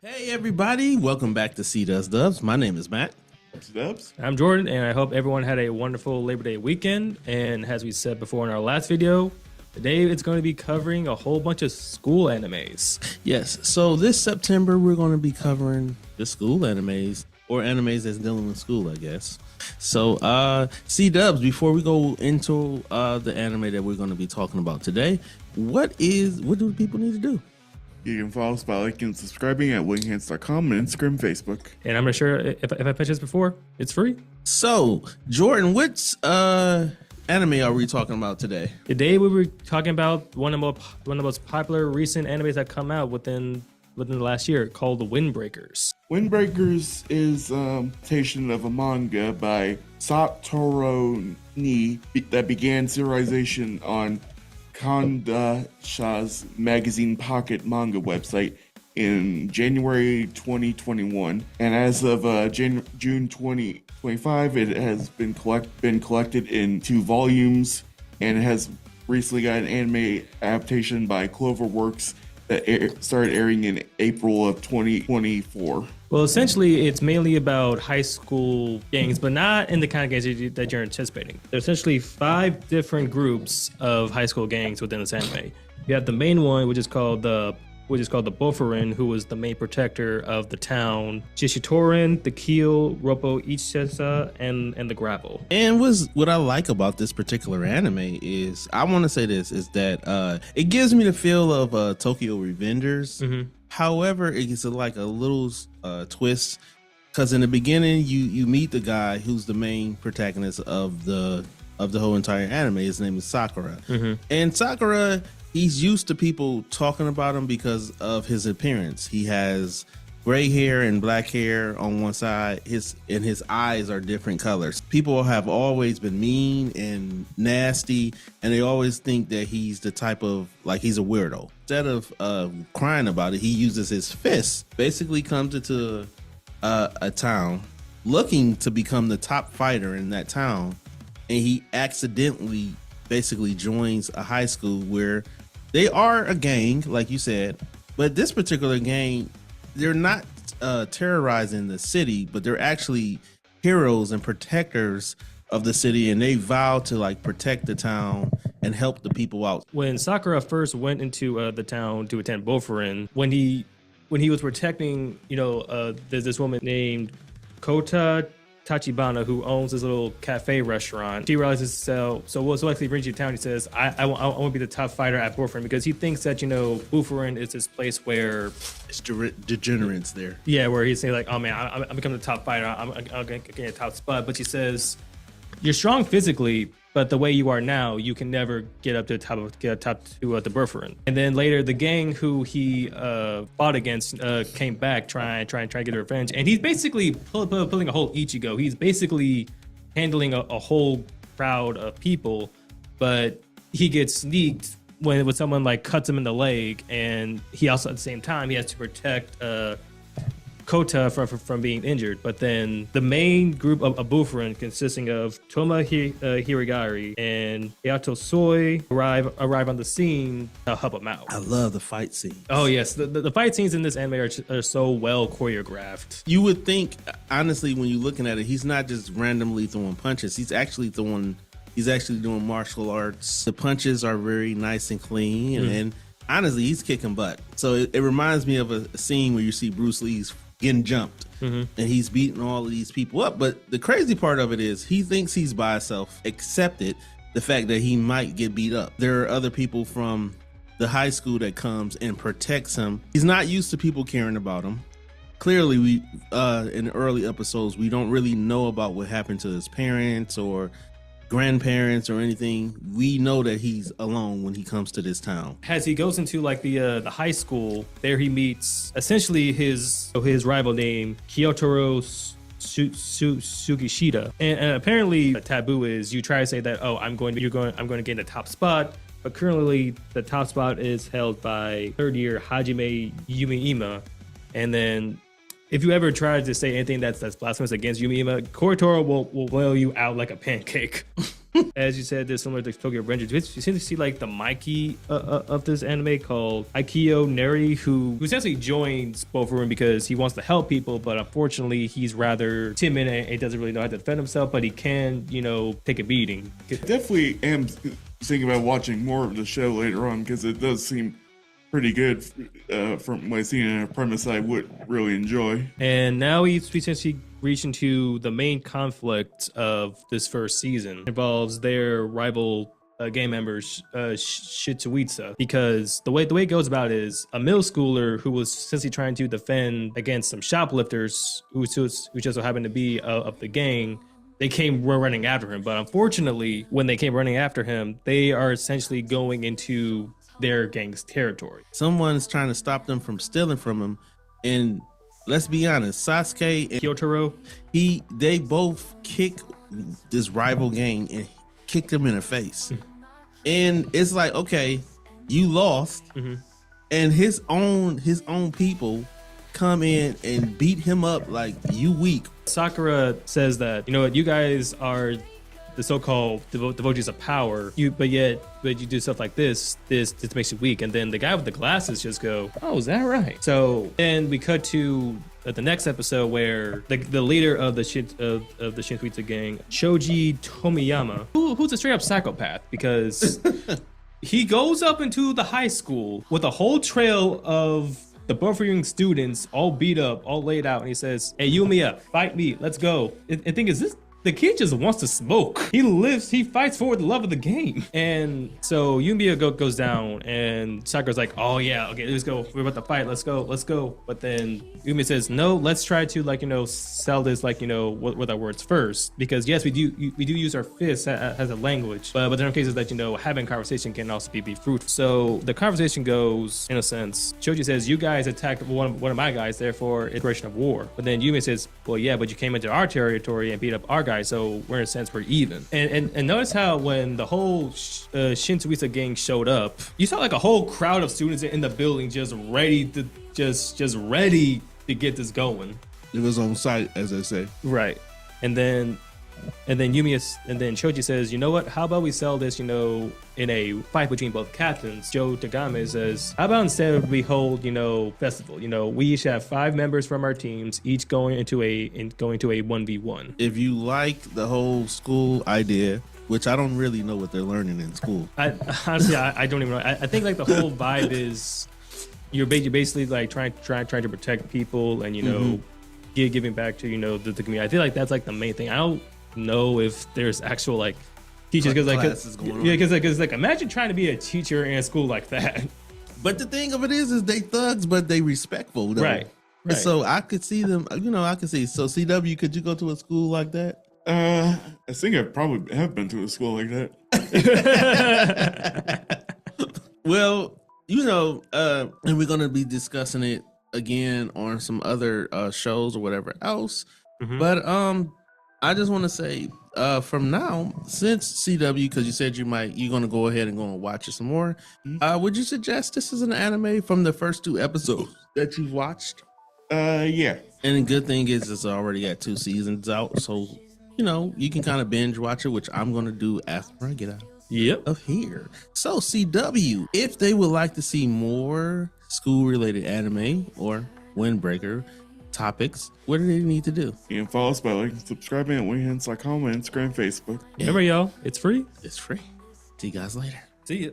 Hey everybody, welcome back to CDubbs Dubs. My name is Matt. Dubs. I'm Jordan, and I hope everyone had a wonderful Labor Day weekend. And as we said before in our last video, today it's going to be covering a whole bunch of school animes. Yes, so this September we're going to be covering the school animes, or animes that's dealing with school, I guess. So, CDubbs, before we go into the anime that we're going to be talking about today, what do people need to do? You can follow us by liking and subscribing at winghants.com and Instagram and Facebook. And I'm not sure if I pitched this before, it's free. So, Jordan, which anime are we talking about today? Today we were talking about one of the most popular recent animes that come out within the last year, called The Windbreakers. Windbreakers is a adaptation of a manga by Satoru Ni that began serialization on Kondasha's magazine Pocket manga website in January 2021, and as of June 2025, it has been collected in 2 volumes, and it has recently got an anime adaptation by Cloverworks that started airing in April of 2024. Well, essentially, it's mainly about high school gangs, but not in the kind of gangs that you're anticipating. There's essentially 5 different groups of high school gangs within this anime. You have the main one, which is called the Bofurin, who was the main protector of the town. Jishitorin, the Keel, Roppo Ichisa, and the Gravel. And what I like about this particular anime is, I want to say this, is that it gives me the feel of Tokyo Revengers. Mm-hmm. However, it's like a little twist, because in the beginning you meet the guy who's the main protagonist of the whole entire anime. His name is Sakura. Mm-hmm. And Sakura, he's used to people talking about him because of his appearance. He has gray hair and black hair on one side. His eyes are different colors. People have always been mean and nasty, and they always think that he's the type of, like, he's a weirdo. Instead of crying about it, he uses his fists. Basically comes into a town looking to become the top fighter in that town, and he accidentally basically joins a high school where they are a gang, like you said, but this particular gang, they're not terrorizing the city, but they're actually heroes and protectors of the city, and they vow to like protect the town and help the people out. When Sakura first went into the town to attend Bofurin, when he was protecting, there's this woman named Kota Tachibana, who owns this little cafe restaurant. She realizes, so what actually brings you to town? He says, I want to be the top fighter at Bofurin, because he thinks that, Bofurin is this place where it's degenerates there. Yeah, where he's saying like, oh man, I'm becoming the top fighter. I'm going to get a top spot. But she says, you're strong physically, but the way you are now, you can never get up to the top to the Bofurin. And then later, the gang who he fought against came back, trying to get revenge. And he's basically pulling a whole Ichigo. He's basically handling a whole crowd of people, but he gets sneaked when someone like cuts him in the leg, and he also at the same time he has to protect Kota from being injured. But then the main group of Bofurin, consisting of Toma Hiragari and Yato Soi, arrive on the scene to help him out. I love the fight scene. Oh yes, the fight scenes in this anime are so well choreographed. You would think, honestly, when you're looking at it, he's not just randomly throwing punches. He's actually doing martial arts. The punches are very nice and clean, and honestly, he's kicking butt. So it reminds me of a scene where you see Bruce Lee's getting jumped, and he's beating all of these people up. But the crazy part of it is he thinks he's by himself, accepted the fact that he might get beat up. There are other people from the high school that comes and protects him. He's not used to people caring about him. Clearly, we in the early episodes, we don't really know about what happened to his parents or grandparents or anything. We know that he's alone when he comes to this town. As he goes into like the high school, there he meets essentially his rival named Kyotaro Sugishita. And apparently the taboo is you try to say that, I'm going to gain the top spot, but currently the top spot is held by 3rd year Hajime Yumiima. And then if you ever try to say anything that's blasphemous against Yumiima, Koritoro will blow you out like a pancake. As you said, this similar to Tokyo Revengers. You seem to see like the Mikey of this anime called Aikyo Neri, who essentially joins Brotherhood because he wants to help people, but unfortunately he's rather timid and he doesn't really know how to defend himself, but he can, take a beating. Definitely am thinking about watching more of the show later on because it does seem pretty good from my seeing in a premise I would really enjoy. And now he's essentially reaching to the main conflict of this first season. It involves their rival gang members, Shitsuitsa, because the way it goes about is a middle schooler who was essentially trying to defend against some shoplifters who just so happened to be of the gang. They came running after him, but unfortunately, when they came running after him, they are essentially going into their gang's territory. Someone's trying to stop them from stealing from him, and let's be honest, Sasuke and Kyotaro, they both kick this rival gang and kicked him in the face. And it's like, okay, you lost, and his own people come in and beat him up like you weak. Sakura says that, you guys are the so-called devotees of power, but you do stuff like this makes you weak. And then the guy with the glasses just go, oh, is that right? So then we cut to the next episode where the leader of the Shinsuitsu gang, Shoji Tomiyama, who's a straight up psychopath, because he goes up into the high school with a whole trail of the Brotherhood students all beat up, all laid out, and he says, hey, Yumiya, fight me, let's go. And the thing is, the kid just wants to smoke. He fights for the love of the game. And so Yumiya goes down, and Sakura's like, oh yeah, okay, let's go. We're about to fight, let's go. But then Yumiya says, no, let's try to sell this with our words first. Because yes, we do use our fists as a language, but there are cases that having conversation can also be fruitful. So the conversation goes, in a sense, Shoji says, you guys attacked one of my guys, therefore it's a declaration of war. But then Yumiya says, well yeah, but you came into our territory and beat up our guy, so we're in a sense we're even. And notice how when the whole Shinsuitsu gang showed up, you saw like a whole crowd of students in the building just ready to get this going. It was on site, as I say. Right. And then Shoji says, you know what? How about we sell this, in a fight between both captains? Joe Tagame says, how about instead we hold, festival? We each have 5 members from our teams, each going into a 1v1. If you like the whole school idea, which I don't really know what they're learning in school. Honestly, I don't even know. I think like the whole vibe is you're basically like trying to protect people and giving back to the community. I feel like that's like the main thing. I don't know if there's actual like teachers because imagine trying to be a teacher in a school like that. But the thing of it is they thugs, but they respectful though. Right. So I could see them. I could see. So CW, could you go to a school like that? I think I probably have been to a school like that. Well, and we're gonna be discussing it again on some other shows or whatever else. But I just want to say, from now, since CW, because you said you're gonna go ahead and go and watch it some more, would you suggest this is an anime from the first 2 episodes that you've watched? Yeah. And the good thing is it's already got 2 seasons out, so you can kind of binge watch it, which I'm gonna do after I get out of here. So CW, if they would like to see more school-related anime or windbreaker topics, what do they need to do? You can follow us by liking, subscribing at WingHands.com on Instagram, Facebook. Remember, y'all, it's free. It's free. See you guys later. See ya.